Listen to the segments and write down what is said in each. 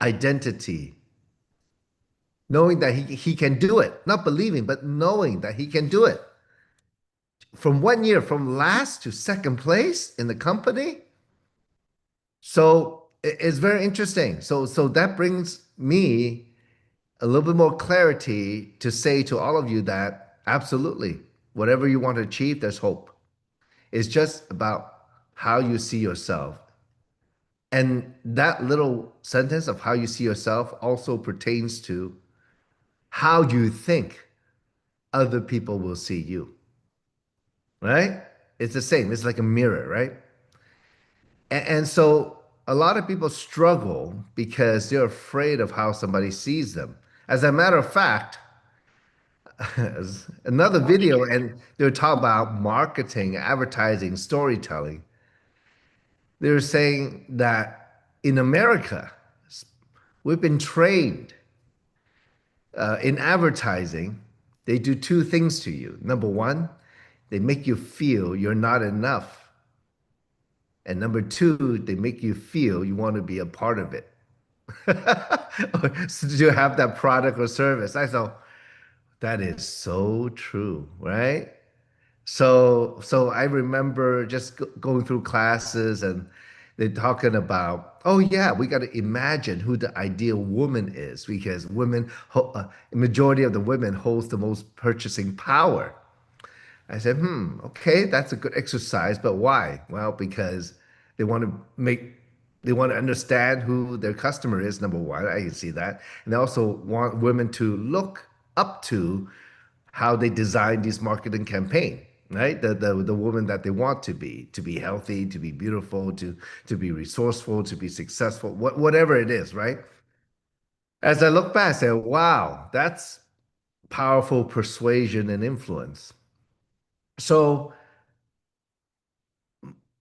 identity, knowing that he can do it, not believing, but knowing that he can do it. From 1 year, from last to second place in the company. So it's very interesting. So that brings me a little bit more clarity to say to all of you that absolutely, whatever you want to achieve, there's hope. It's just about how you see yourself. And that little sentence of how you see yourself also pertains to how you think other people will see you, right? It's the same. It's like a mirror, right? And so a lot of people struggle because they're afraid of how somebody sees them. As a matter of fact, another video, and they're talking about marketing, advertising, storytelling. They're saying that in America, we've been trained in advertising. They do two things to you. Number one, they make you feel you're not enough. And number two, they make you feel you want to be a part of it. So to have that product or service. I thought that is so true, right? So I remember just going through classes and they're talking about, oh yeah, we got to imagine who the ideal woman is because majority of the women holds the most purchasing power. I said, okay, that's a good exercise, but why? Well, because they want to make, they want to understand who their customer is, number one. I can see that. And they also want women to look up to how they design these marketing campaign, right? The woman that they want to be healthy, to be beautiful, to be resourceful, to be successful, whatever it is, right? As I look back, I say, wow, that's powerful persuasion and influence. So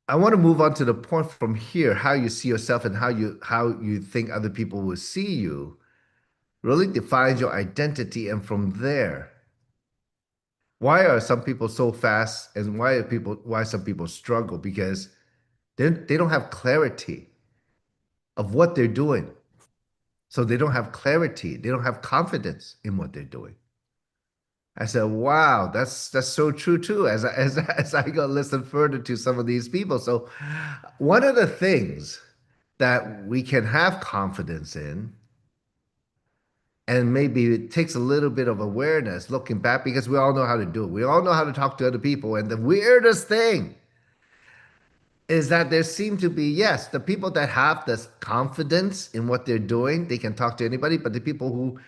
I want to move on to the point from here, how you see yourself and how you think other people will see you really defines your identity. And from there, why are some people so fast and why some people struggle? Because they don't have clarity of what they're doing. So they don't have clarity. They don't have confidence in what they're doing. I said, wow, that's so true too, as I go listen further to some of these people. So one of the things that we can have confidence in, and maybe it takes a little bit of awareness looking back, because we all know how to do it. We all know how to talk to other people. And the weirdest thing is that there seem to be, yes, the people that have this confidence in what they're doing, they can talk to anybody, but the people who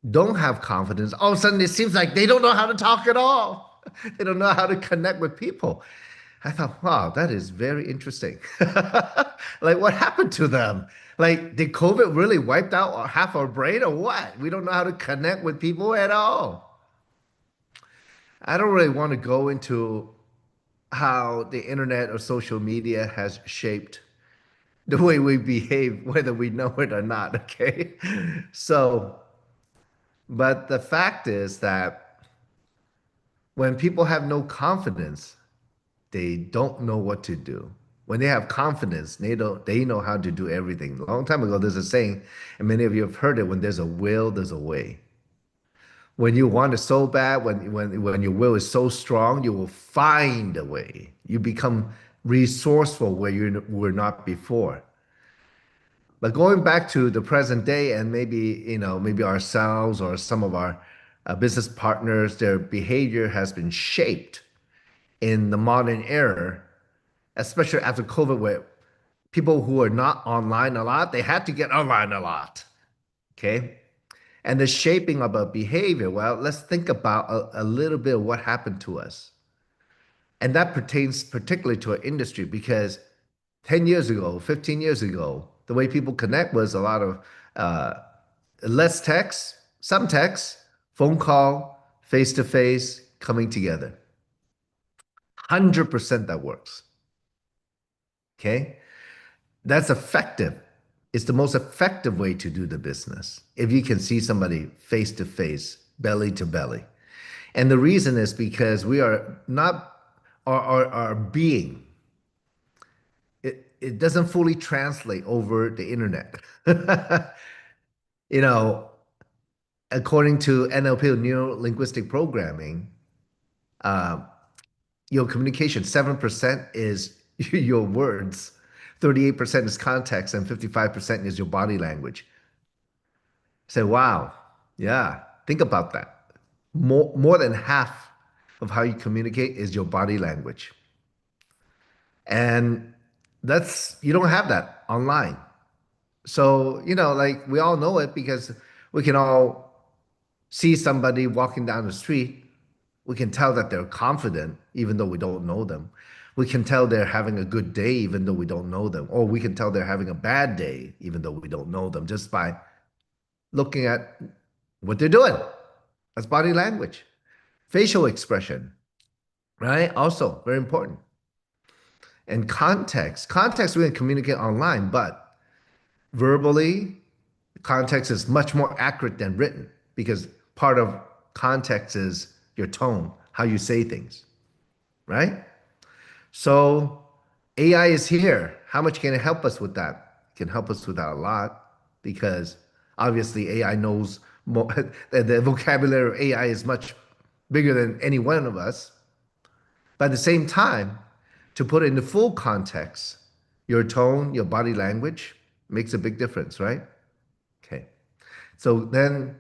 don't have confidence, all of a sudden it seems like they don't know how to talk at all. They don't know how to connect with people. I thought, wow, that is very interesting. Like, what happened to them? Like, did COVID really wiped out half our brain or what? We don't know how to connect with people at all. I don't really want to go into how the internet or social media has shaped the way we behave, whether we know it or not. Okay. So, but the fact is that when people have no confidence, they don't know what to do. When they have confidence, they know how to do everything. A long time ago, there's a saying, and many of you have heard it, when there's a will, there's a way. When you want it so bad, when your will is so strong, you will find a way. You become resourceful where you were not before. But going back to the present day and maybe ourselves or some of our business partners, their behavior has been shaped in the modern era, especially after COVID, where people who are not online a lot, they had to get online a lot. Okay. And the shaping of a behavior, well, let's think about a little bit of what happened to us. And that pertains particularly to our industry because 10 years ago, 15 years ago, the way people connect was a lot of uh, less text, some text, phone call, face to face, coming together. 100% that works. Okay. That's effective. It's the most effective way to do the business. If you can see somebody face to face, belly to belly. And the reason is because we are not our being. it doesn't fully translate over the internet. You know, according to NLP, neuro linguistic programming, uh, your communication, 7% is your words, 38% is context, and 55% is your body language. Say, wow, yeah, think about that. More than half of how you communicate is your body language. And that's, you don't have that online. So, like we all know it because we can all see somebody walking down the street. We can tell that they're confident, even though we don't know them. We can tell they're having a good day, even though we don't know them. Or we can tell they're having a bad day, even though we don't know them, just by looking at what they're doing. That's body language. Facial expression, right? Also very important. And context. Context we can communicate online, but verbally, context is much more accurate than written because part of context is your tone, how you say things, right? So AI is here. How much can it help us with that? It can help us with that a lot because obviously AI knows more, the vocabulary of AI is much bigger than any one of us. But at the same time, to put it in the full context, your tone, your body language makes a big difference, right? Okay. So then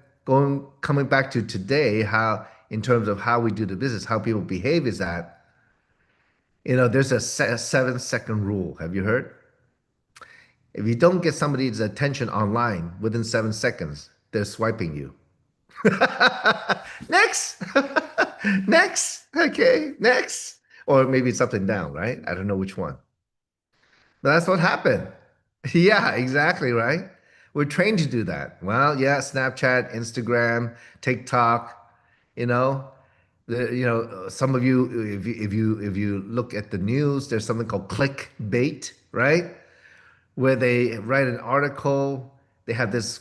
coming back to today, how in terms of how we do the business, how people behave is that, there's a 7-second rule. Have you heard? If you don't get somebody's attention online within 7 seconds, they're swiping you. Next. Next. Okay. Next. Or maybe it's up and down, right? I don't know which one. But that's what happened. Yeah, exactly, right? We're trained to do that. Well, yeah, Snapchat, Instagram, TikTok, you know, some of you, if you look at the news, there's something called clickbait, right? Where they write an article, they have this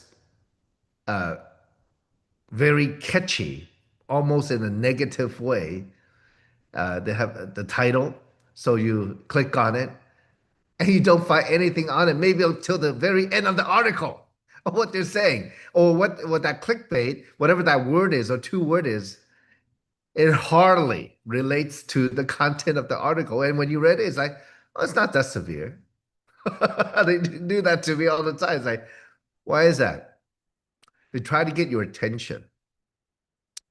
very catchy, almost in a negative way. They have the title, so you click on it, and you don't find anything on it, maybe until the very end of the article of what they're saying, or what that clickbait, whatever that word is or two word is, it hardly relates to the content of the article. And when you read it, it's like, oh, it's not that severe. They do that to me all the time. It's like, why is that? They try to get your attention.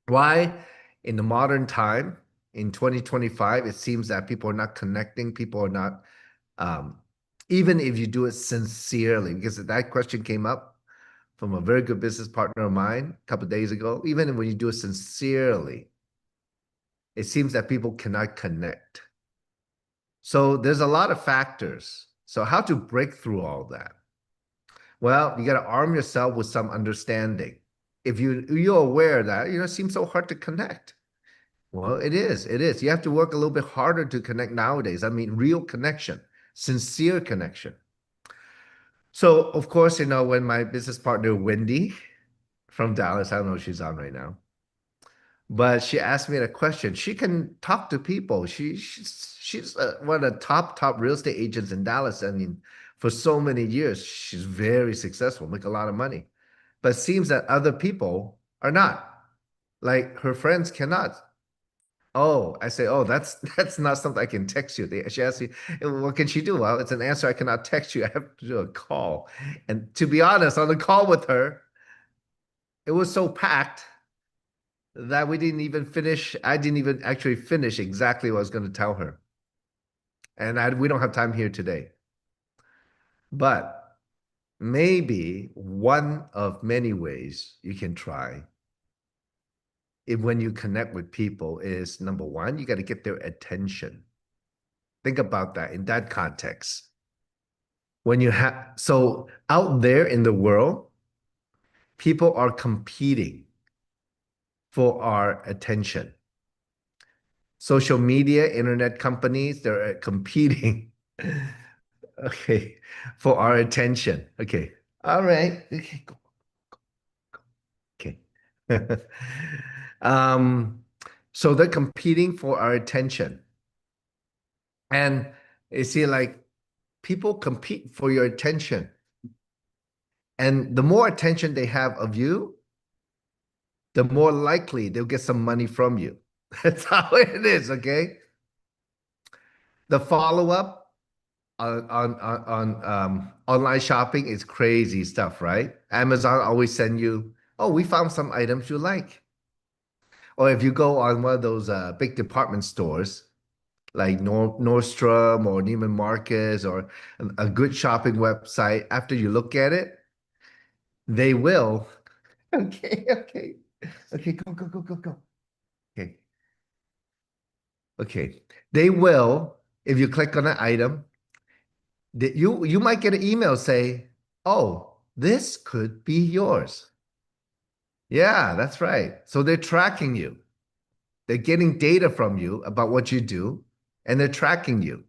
Why? In the modern time, in 2025, it seems that people are not connecting. People are not, um, even if you do it sincerely, because that question came up from a very good business partner of mine a couple of days ago. Even when you do it sincerely, it seems that people cannot connect. So there's a lot of factors. So how to break through all that? Well, you got to arm yourself with some understanding. If you're aware that, it seems so hard to connect. Well, it is. It is. You have to work a little bit harder to connect nowadays. I mean, real connection, sincere connection. So, of course, when my business partner, Wendy from Dallas, I don't know if she's on right now, but she asked me a question. She can talk to people. She's one of the top real estate agents in Dallas. I mean, for so many years, she's very successful, make a lot of money. But it seems that other people are not. Like her friends cannot. Oh, I say, oh, that's that's not something I can text you. She asked me, what can she do? Well, it's an answer I cannot text you. I have to do a call. And to be honest, on the call with her, it was so packed that we didn't even finish. I didn't even actually finish exactly what I was going to tell her. And we don't have time here today. But maybe one of many ways you can try when you connect with people is number one, you got to get their attention. Think about that in that context. When you have, so out there in the world, people are competing for our attention. Social media, internet companies, they're competing, okay, for our attention. Okay. All right. Okay. Okay. um, so they're competing for our attention. And you see, like, People compete for your attention. And the more attention they have of you, the more likely they'll get some money from you. That's how it is, okay? The follow-up on online shopping is crazy stuff, right? Amazon always send you, oh, we found some items you like. Or if you go on one of those big department stores like Nordstrom or Neiman Marcus or a good shopping website, after you look at it, they will. Okay, okay, okay, go, go, go, go, go. Okay, okay. They will, if you click on an item, that you might get an email say, "Oh, this could be yours." Yeah, that's right. So they're tracking you. They're getting data from you about what you do, and they're tracking you.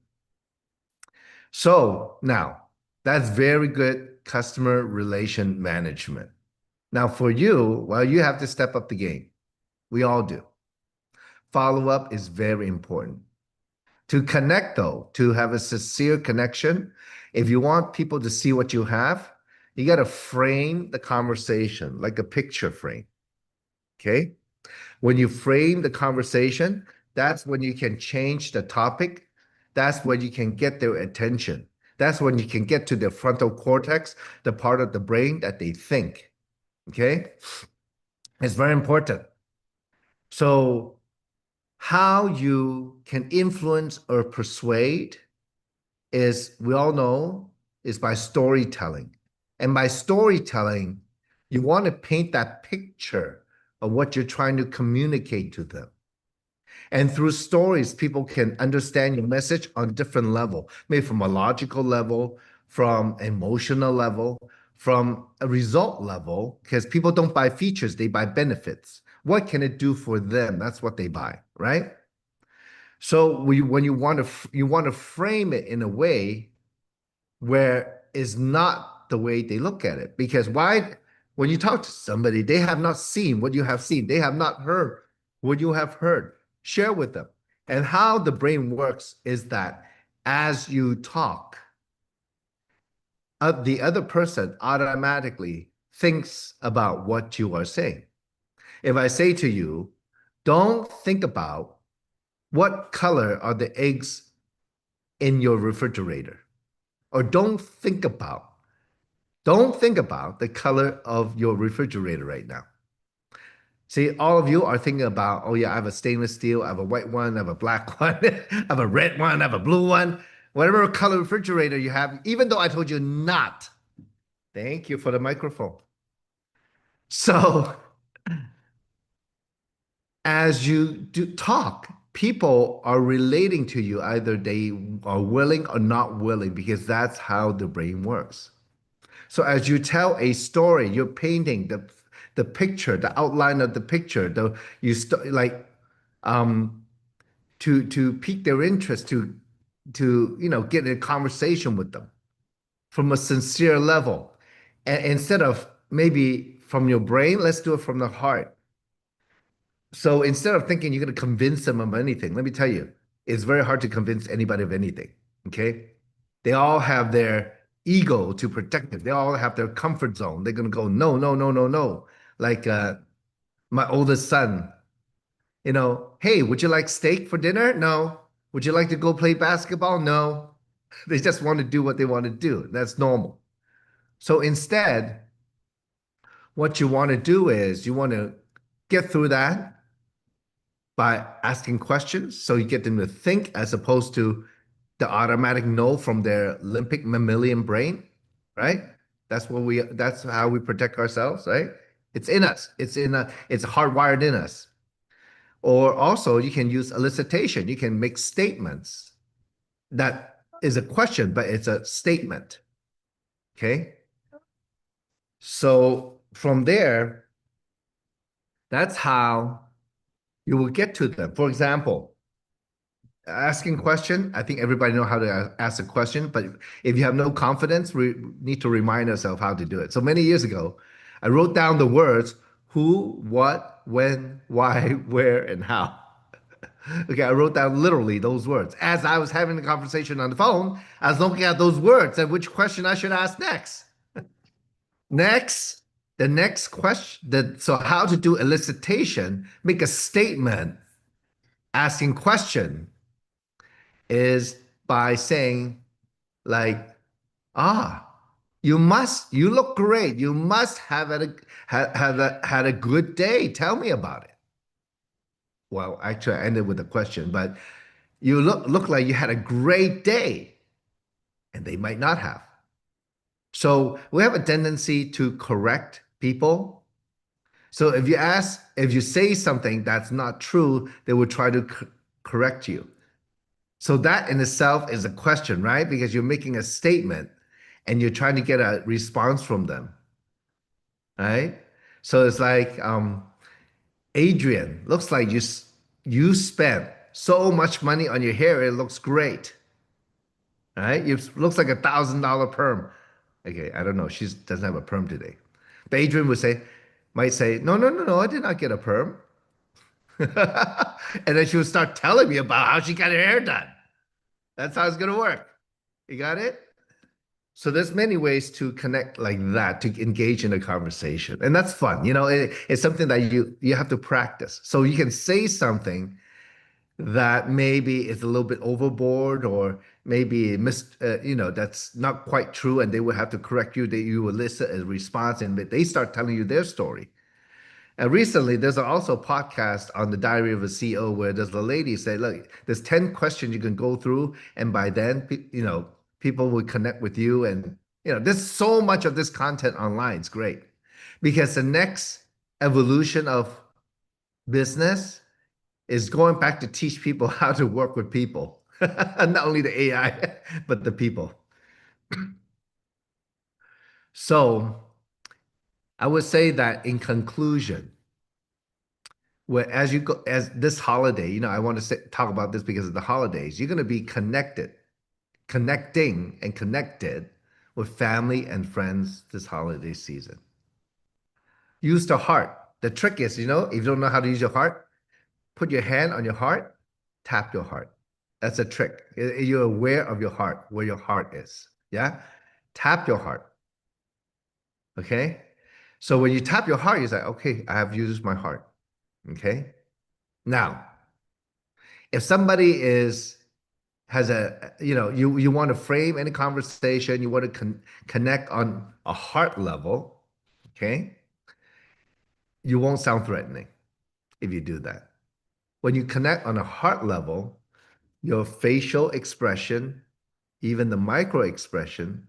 So now that's very good customer relation management. Now for you, well, you have to step up the game. We all do. Follow up is very important. To connect, though, to have a sincere connection, if you want people to see what you have, you got to frame the conversation like a picture frame. Okay. When you frame the conversation, that's when you can change the topic. That's when you can get their attention. That's when you can get to the frontal cortex, the part of the brain that they think. Okay. It's very important. So, how you can influence or persuade is, we all know, is by storytelling. And by storytelling, you want to paint that picture of what you're trying to communicate to them. And through stories, people can understand your message on different level, maybe from a logical level, from emotional level, from a result level, because people don't buy features, they buy benefits. What can it do for them? That's what they buy, right? So when you want to frame it in a way where it's not the way they look at it. Because why, when you talk to somebody, they have not seen what you have seen, they have not heard what you have heard. Share with them. And how the brain works is that as you talk, the other person automatically thinks about what you are saying. If I say to you, don't think about what color are the eggs in your refrigerator, or don't think about the color of your refrigerator right now. See, all of you are thinking about, oh yeah, I have a stainless steel, I have a white one, I have a black one, I have a red one, I have a blue one, whatever color refrigerator you have, even though I told you not. Thank you for the microphone. So as you do talk, people are relating to you. Either they are willing or not willing, because that's how the brain works. So as you tell a story, you're painting the picture, the outline of the picture. The you like um to pique their interest, to get in a conversation with them from a sincere level, and instead of maybe from your brain, let's do it from the heart. So instead of thinking you're going to convince them of anything, let me tell you, it's very hard to convince anybody of anything. Okay. They all have their ego to protect it. They all have their comfort zone. They're going to go, no, no, no, no, no. Like my oldest son, hey, would you like steak for dinner? No. Would you like to go play basketball? No. They just want to do what they want to do. That's normal. So instead, what you want to do is you want to get through that by asking questions. So you get them to think as opposed to the automatic no from their limbic mammalian brain, right? That's how we protect ourselves, right? It's in us. It's hardwired in us. Or also you can use elicitation. You can make statements that is a question, but it's a statement. Okay. So from there, that's how you will get to them. For example, asking question, I think everybody know how to ask a question, but if you have no confidence, we need to remind ourselves how to do it. So many years ago, I wrote down the words who, what, when, why, where, and how. Okay, I wrote down literally those words. As I was having the conversation on the phone, I was looking at those words and which question I should ask next. Next, the next question, so how to do elicitation, make a statement, asking question is by saying like, ah, you look great. You must had a good day. Tell me about it. Well, actually, I ended with a question, but you look like you had a great day, and they might not have. So we have a tendency to correct people. So if you say something that's not true, they will try to correct you. So that in itself is a question, right? Because you're making a statement and you're trying to get a response from them, right? So it's like, Adrian, looks like you spent so much money on your hair, it looks great, right? It looks like $1,000 perm. Okay, I don't know. She doesn't have a perm today. But Adrian might say, no, no, no, no, I did not get a perm. And then she would start telling me about how she got her hair done. That's how it's gonna work. You got it? So there's many ways to connect like that to engage in a conversation, and that's fun. It's something that you have to practice. So you can say something that maybe is a little bit overboard, or maybe that's not quite true, and they will have to correct you. That you will elicit a response, and they start telling you their story. And recently, there's also a podcast on the Diary of a CEO where there's a lady say, "Look, there's 10 questions you can go through, and by then, people will connect with you." And there's so much of this content online. It's great because the next evolution of business is going back to teach people how to work with people, not only the AI, but the people. So I would say that in conclusion, where as you go as this holiday, I want to talk about this because of the holidays. You're going to be connecting and connected with family and friends this holiday season. Use the heart. The trick is, if you don't know how to use your heart, put your hand on your heart, tap your heart. That's a trick. You're aware of your heart, where your heart is. Yeah? Tap your heart. Okay? So when you tap your heart, you say, okay, I have used my heart. Okay? Now, if somebody has you want to frame any conversation, you want to connect on a heart level, okay? You won't sound threatening if you do that. When you connect on a heart level, your facial expression, even the micro expression,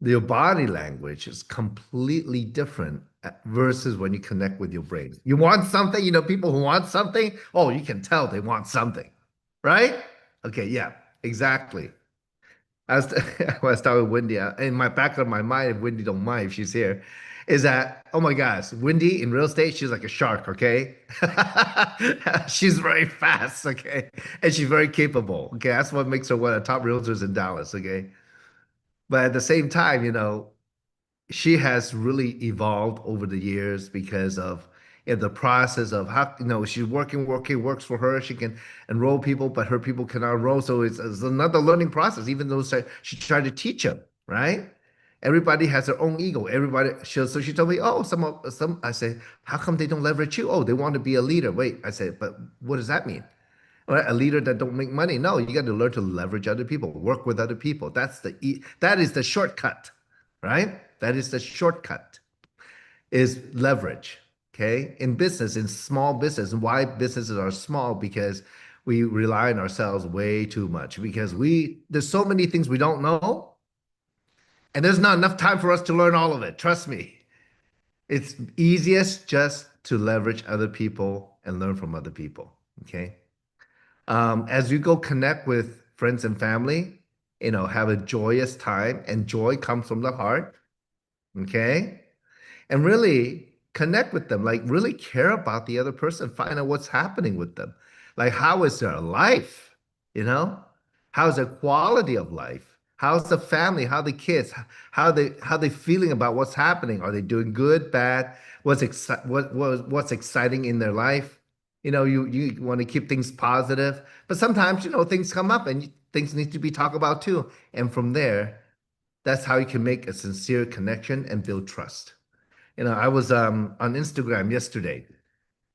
your body language is completely different versus when you connect with your brain. You want something, people who want something, oh, you can tell they want something, right? Okay, yeah, exactly. When I start with Wendy, in my back of my mind, if Wendy don't mind if she's here, is that, oh my gosh, Wendy in real estate, she's like a shark, okay? She's very fast, okay? And she's very capable, okay? That's what makes her one of the top realtors in Dallas, okay? But at the same time, she has really evolved over the years because of the process of how she's working, works for her. She can enroll people, but her people cannot enroll. So it's another learning process. Even though she tried to teach them, right? Everybody has their own ego. So she told me, oh, some. I say, how come they don't leverage you? Oh, they want to be a leader. Wait, I said, but what does that mean? Right? A leader that don't make money. No, you got to learn to leverage other people, work with other people. That is the shortcut, right? That is the shortcut is leverage. Okay. In business, in small business, and why businesses are small because we rely on ourselves way too much because there's so many things we don't know, and there's not enough time for us to learn all of it. Trust me. It's easiest just to leverage other people and learn from other people. Okay. As you go connect with friends and family, have a joyous time, and joy comes from the heart. Okay. And really connect with them, like really care about the other person, find out what's happening with them. Like, how is their life? You know, how's their quality of life? How's the family? How the kids? How they feeling about what's happening? Are they doing good, bad? What's exciting in their life? You want to keep things positive, but sometimes, things come up and things need to be talked about too. And from there, that's how you can make a sincere connection and build trust. I was on Instagram yesterday.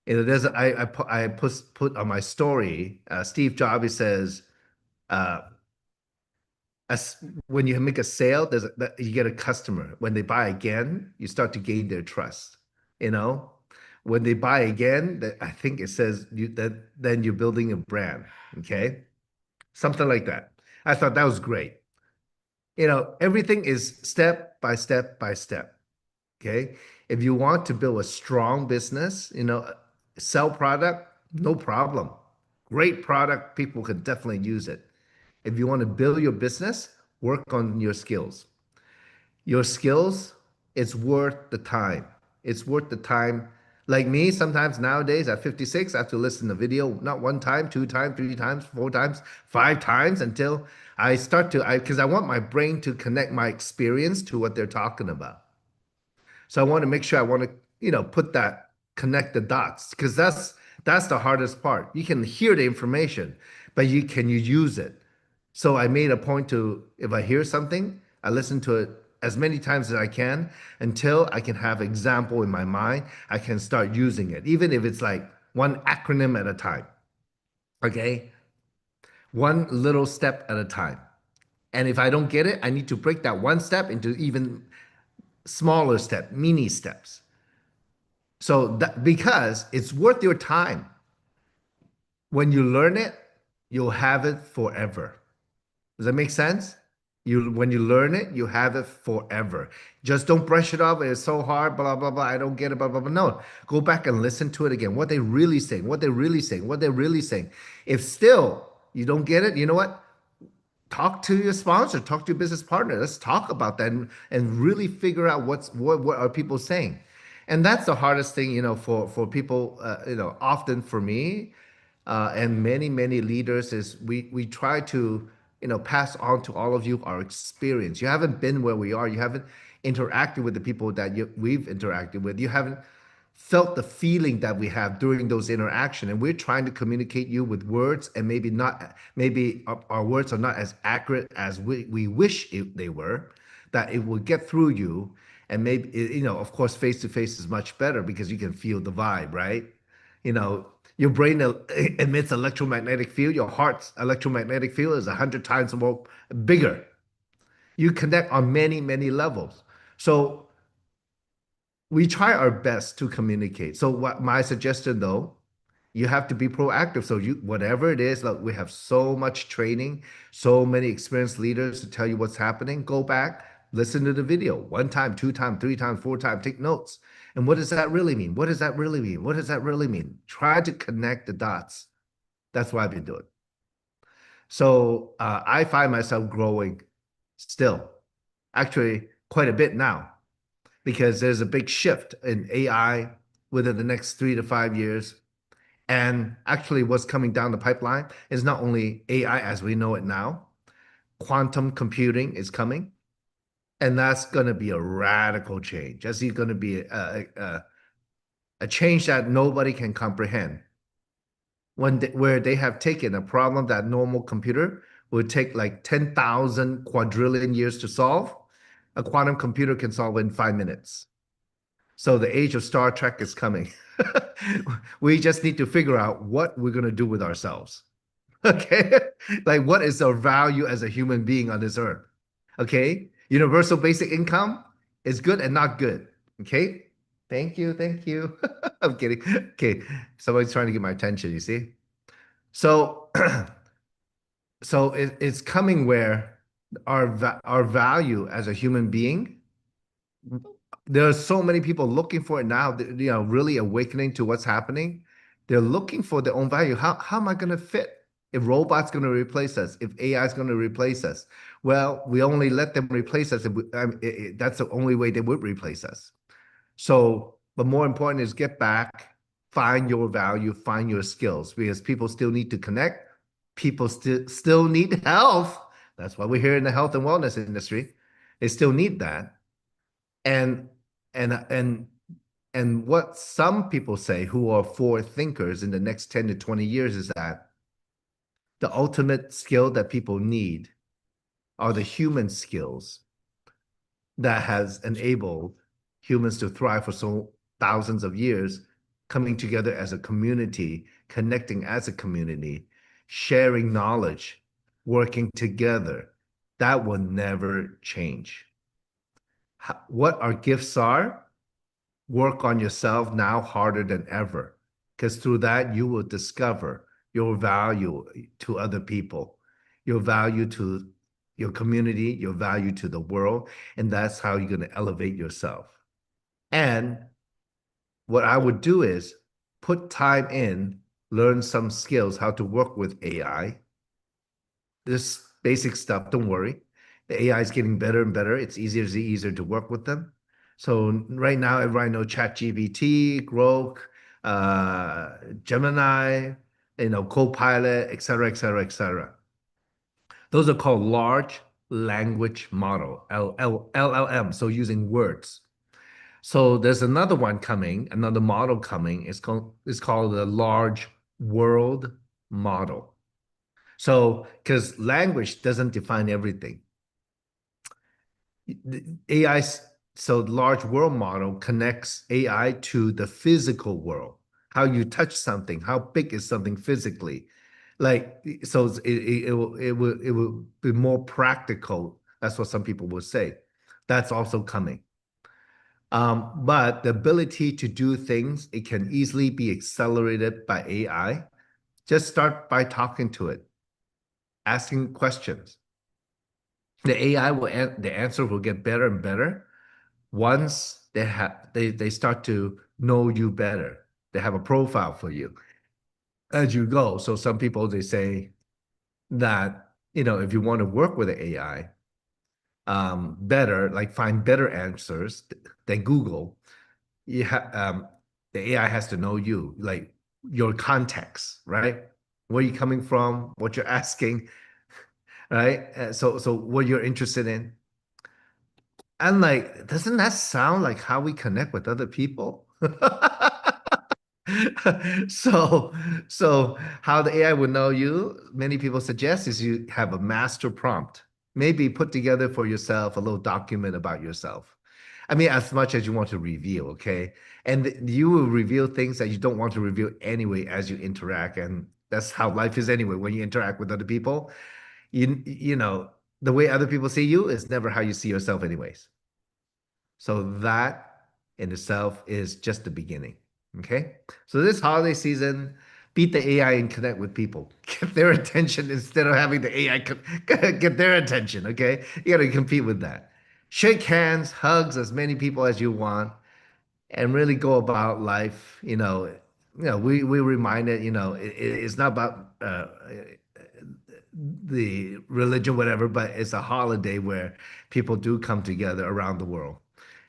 There's I put on my story. Steve Jobs says, uh, as when you make a sale, you get a customer. When they buy again, you start to gain their trust. You know, when they buy again, I think it says that then you're building a brand. Okay, something like that. I thought that was great. Everything is step by step by step. Okay. If you want to build a strong business, sell product, no problem. Great product, people can definitely use it. If you want to build your business, work on your skills. Your skills, it's worth the time. It's worth the time. Like me, sometimes nowadays at 56, I have to listen to video not one time, two times, three times, four times, five times until I start to, because I want my brain to connect my experience to what they're talking about. So I want to make sure I want to, put that, connect the dots, because that's the hardest part. You can hear the information, but you use it? So I made a point to, if I hear something, I listen to it as many times as I can until I can have example in my mind. I can start using it, even if it's like one acronym at a time. Okay, one little step at a time. And if I don't get it, I need to break that one step into even smaller step, mini steps. So that because it's worth your time. When you learn it, you'll have it forever. Does that make sense? When you learn it, you have it forever. Just don't brush it off. It's so hard, blah, blah, blah. I don't get it, blah, blah, blah. No, go back and listen to it again. What they really saying, what they're really saying, what they're really saying. If still you don't get it, you know what? Talk to your sponsor, talk to your business partner. Let's talk about that and really figure out what are people saying. And that's the hardest thing, for people, often for me, and many leaders is we try to, pass on to all of you our experience. You haven't been where we are. You haven't interacted with the people that we've interacted with. You haven't felt the feeling that we have during those interaction, and we're trying to communicate you with words, and maybe our words are not as accurate as we wish they were, that it will get through you. And maybe, of course, face to face is much better because you can feel the vibe, right? Your brain emits electromagnetic field. Your heart's electromagnetic field is 100 times more bigger. You connect on many levels. So we try our best to communicate. So what my suggestion though, you have to be proactive. So whatever it is, like we have so much training, so many experienced leaders to tell you what's happening. Go back, listen to the video one time, two times, three times, four times, take notes. And what does that really mean? What does that really mean? What does that really mean? Try to connect the dots. That's what I've been doing. So I find myself growing still, actually quite a bit now, because there's a big shift in AI within the next 3 to 5 years. And actually, what's coming down the pipeline is not only AI as we know it now, quantum computing is coming. And that's going to be a radical change. That's going to be a change that nobody can comprehend. Where they have taken a problem that normal computer would take like 10,000 quadrillion years to solve, a quantum computer can solve in 5 minutes. So the age of Star Trek is coming. We just need to figure out what we're going to do with ourselves. Okay. Like, what is our value as a human being on this earth? Okay. Universal basic income is good and not good. Okay. Thank you. Thank you. I'm kidding. Okay. Somebody's trying to get my attention, you see? So, so it's coming where our value as a human being, there are so many people looking for it now, really awakening to what's happening. They're looking for their own value. How am I going to fit? If robots going to replace us, if AI is going to replace us, well, we only let them replace us. That's the only way they would replace us. So, but more important is get back, find your value, find your skills, because people still need to connect. People still need health. That's why we're here in the health and wellness industry. They still need that. And and And what some people say who are forward thinkers in the next 10 to 20 years is that the ultimate skill that people need are the human skills that has enabled humans to thrive for so thousands of years, coming together as a community, connecting as a community, sharing knowledge, working together. That will never change. What our gifts are, work on yourself now harder than ever, because through that you will discover your value to other people, your value to your community, your value to the world, and that's how you're going to elevate yourself. And what I would do is put time in, learn some skills, how to work with AI. This basic stuff, don't worry. The AI is getting better and better. It's easier to work with them. So right now, everybody knows ChatGPT, Grok, Gemini, Copilot, et cetera, et cetera, et cetera. Those are called large language model, LLM, so using words. So there's another one coming, another model coming. It's called the large world model. So because language doesn't define everything. The AI, so large world model connects AI to the physical world, how you touch something, how big is something physically. Like, so it will be more practical. That's what some people will say. That's also coming. But the ability to do things, it can easily be accelerated by AI. Just start by talking to it, asking questions. The AI the answer will get better and better once they start to know you better. They have a profile for you as you go. So some people they say that if you want to work with the AI better, like find better answers than Google, you the AI has to know you, like your context, right? Where you coming from, what you're asking, right? So what you're interested in. And like, doesn't that sound like how we connect with other people? So, so how the AI would know you, many people suggest is you have a master prompt. Maybe put together for yourself a little document about yourself. I mean, as much as you want to reveal, okay? And you will reveal things that you don't want to reveal anyway as you interact. And that's how life is anyway. When you interact with other people, the way other people see you is never how you see yourself anyways. So that in itself is just the beginning. Okay. So this holiday season, beat the AI and connect with people. Get their attention instead of having the AI get their attention. Okay. You got to compete with that. Shake hands, hugs as many people as you want, and really go about life. We reminded, it's not about the religion, whatever, but it's a holiday where people do come together around the world.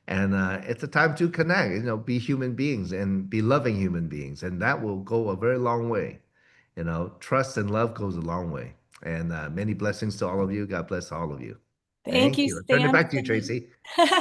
And it's a time to connect, be human beings and be loving human beings. And that will go a very long way. Trust and love goes a long way. And many blessings to all of you. God bless all of you. Thank Thank you, you. I'll turn it back to you, Samson. Tracy.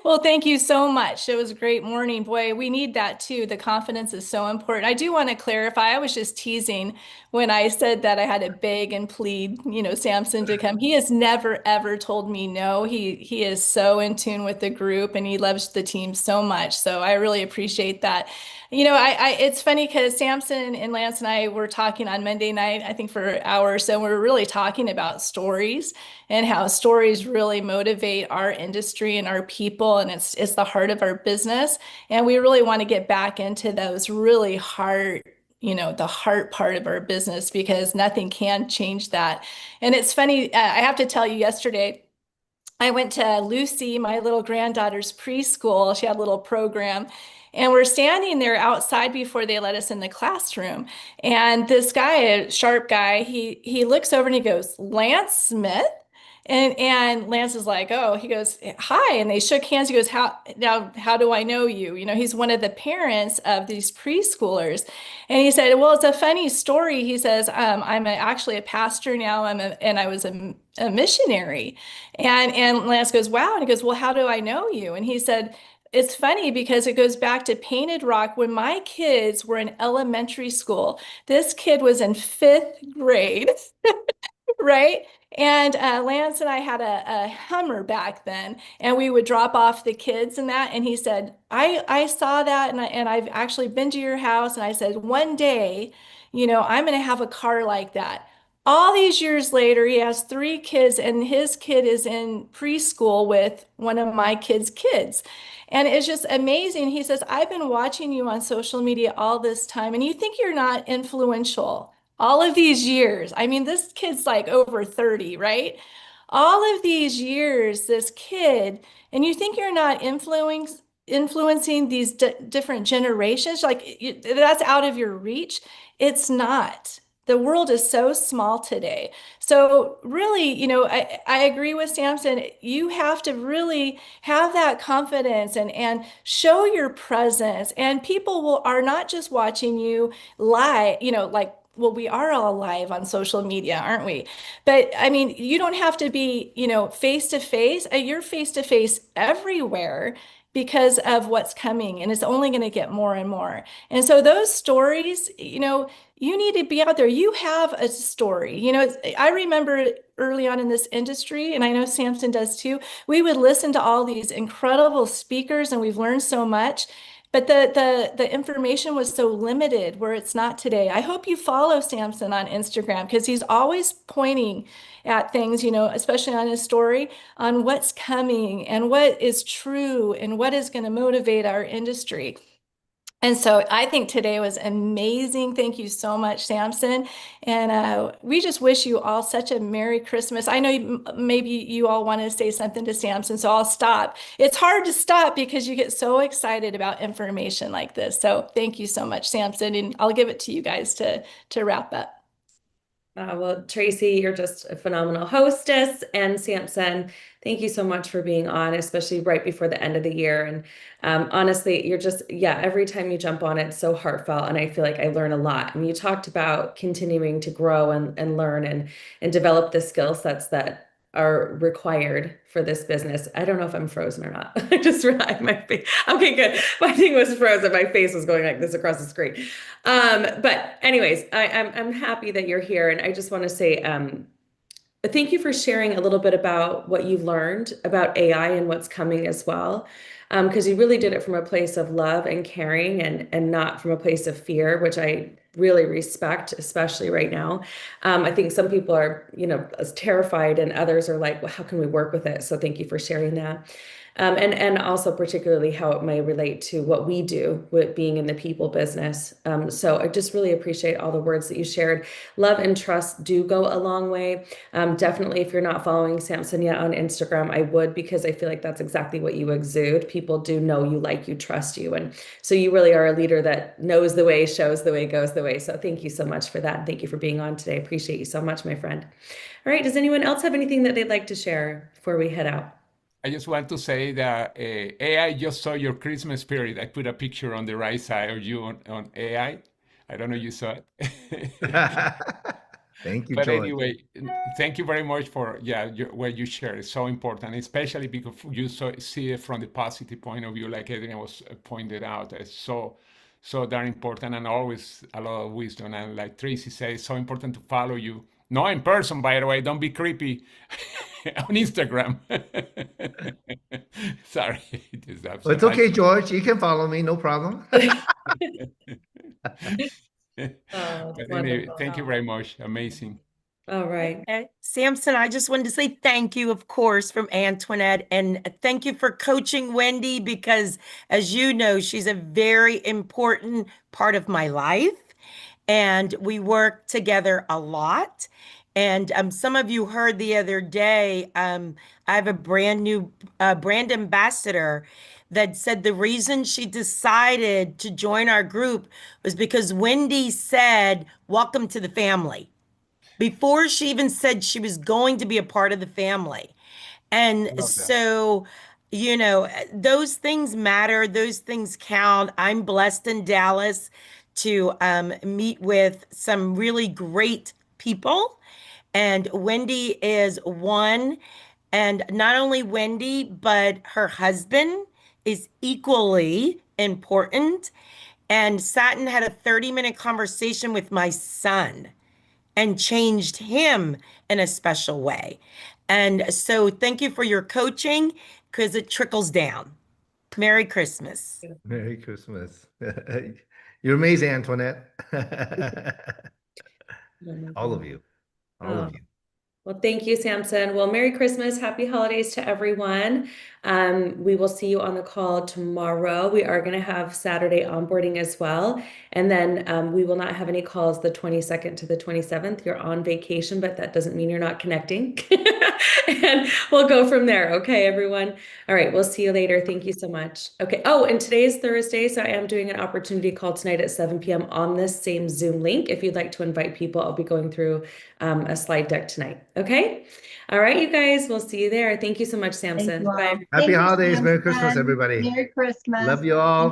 Well, thank you so much. It was a great morning. Boy, we need that too. The confidence is so important. I do want to clarify. I was just teasing when I said that I had to beg and plead, Samson to come. He has never ever told me no. He is so in tune with the group and he loves the team so much. So I really appreciate that. It's funny because Samson and Lance and I were talking on Monday night, I think for an hour or so. We were really talking about stories and how stories really motivate our industry and our people, and it's the heart of our business. And we really want to get back into those really heart, the heart part of our business because nothing can change that. And it's funny, I have to tell you, yesterday I went to Lucy, my little granddaughter's preschool. She had a little program. And we're standing there outside before they let us in the classroom. And this guy, a sharp guy, he looks over and he goes, Lance Smith? And Lance is like, oh, he goes, hi. And they shook hands. He goes, how do I know you? He's one of the parents of these preschoolers. And he said, well, it's a funny story. He says, actually a pastor now. And I was a missionary. And Lance goes, wow. And he goes, well, how do I know you? And he said, It's funny because it goes back to Painted Rock when my kids were in elementary school. This kid was in fifth grade. Right? And Lance and I had a Hummer back then, and we would drop off the kids and that. And he said, I saw that, and I've actually been to your house. And I said, one day, I'm going to have a car like that. All these years later, he has three kids, and his kid is in preschool with one of my kids' kids. And it's just amazing. He says, I've been watching you on social media all this time, and you think you're not influential all of these years. I mean, this kid's like over 30, right? All of these years, this kid, and you think you're not influencing these different generations, like that's out of your reach. It's not. The world is so small today. So really, I agree with Samson. You have to really have that confidence and show your presence. And people are not just watching you live, like well, we are all live on social media, aren't we? But I mean, you don't have to be, face to face. You're face to face everywhere because of what's coming, and it's only going to get more and more. And so those stories, you need to be out there. You have a story. I remember early on in this industry, and I know Samson does too. We would listen to all these incredible speakers, and we've learned so much. But the information was so limited where it's not today. I hope you follow Samson on Instagram because he's always pointing at things, especially on his story, on what's coming and what is true and what is going to motivate our industry. And so I think today was amazing. Thank you so much, Samson. And we just wish you all such a Merry Christmas. I know maybe you all want to say something to Samson, so I'll stop. It's hard to stop because you get so excited about information like this. So thank you so much, Samson. And I'll give it to you guys to wrap up. Well, Tracy, you're just a phenomenal hostess. And Samson, thank you so much for being on, especially right before the end of the year. And honestly, you're just, yeah, every time you jump on, it's so heartfelt. And I feel like I learn a lot. And you talked about continuing to grow and learn and develop the skill sets that are required for this business. I don't know if I'm frozen or not. I just realized my face. Okay, good. My thing was frozen. My face was going like this across the screen. But anyways, I'm happy that you're here, and I just want to say thank you for sharing a little bit about what you've learned about AI and what's coming as well. Because you really did it from a place of love and caring and not from a place of fear, which I really respect, especially right now. I think some people are, as terrified and others are like, well, how can we work with it? So thank you for sharing that. And also particularly how it may relate to what we do with being in the people business. So I just really appreciate all the words that you shared. Love and trust do go a long way. Definitely, if you're not following Samson yet on Instagram, I would, because I feel like that's exactly what you exude. People do know you, like you, trust you. And so you really are a leader that knows the way, shows the way, goes the way. So thank you so much for that. And thank you for being on today. Appreciate you so much, my friend. All right. Does anyone else have anything that they'd like to share before we head out? I just want to say that AI just saw your Christmas spirit. I put a picture on the right side of you on AI. I don't know if you saw it. Thank you, But George. anyway, thank you very much for what you shared. It's so important, especially because you see it from the positive point of view, like Adrian was pointed out. It's so darn important, and always a lot of wisdom. And like Tracy said, it's so important to follow you. Not in person, by the way. Don't be creepy on Instagram. Sorry, this is Well, it's okay, George. You can follow me, no problem. Oh, But anyway, wonderful. thank you very much. Amazing. All right. Okay. Samson, I just wanted to say thank you, of course, from Antoinette. And thank you for coaching Wendy because, as you know, she's a very important part of my life. And we work together a lot. And some of you heard the other day, I have a brand new brand ambassador that said the reason she decided to join our group was because Wendy said, "Welcome to the family," before she even said she was going to be a part of the family. And Love that. so, those things matter, those things count. I'm blessed in Dallas to meet with some really great people. And Wendy is one. And not only Wendy, but her husband is equally important. And sat and had a 30-minute conversation with my son and changed him in a special way. And so thank you for your coaching because it trickles down. Merry Christmas. Merry Christmas. You're amazing, Antoinette. All of you. All Oh, of you. well, thank you, Samson. Well, Merry Christmas. Happy holidays to everyone. We will see you on the call tomorrow. We are going to have Saturday onboarding as well. And then we will not have any calls the 22nd to the 27th. You're on vacation, but that doesn't mean you're not connecting. And we'll go from there. Okay, everyone. All right, we'll see you later. Thank you so much. Okay. Oh, and today is Thursday, so I am doing an opportunity call tonight at 7 p.m. on this same Zoom link. If you'd like to invite people, I'll be going through a slide deck tonight. Okay. All right, you guys, we'll see you there. Thank you so much, Thank Samson. you all. Bye. Happy Thank you, holidays. Merry Christmas, Samson. everybody. Merry Christmas. Love you all.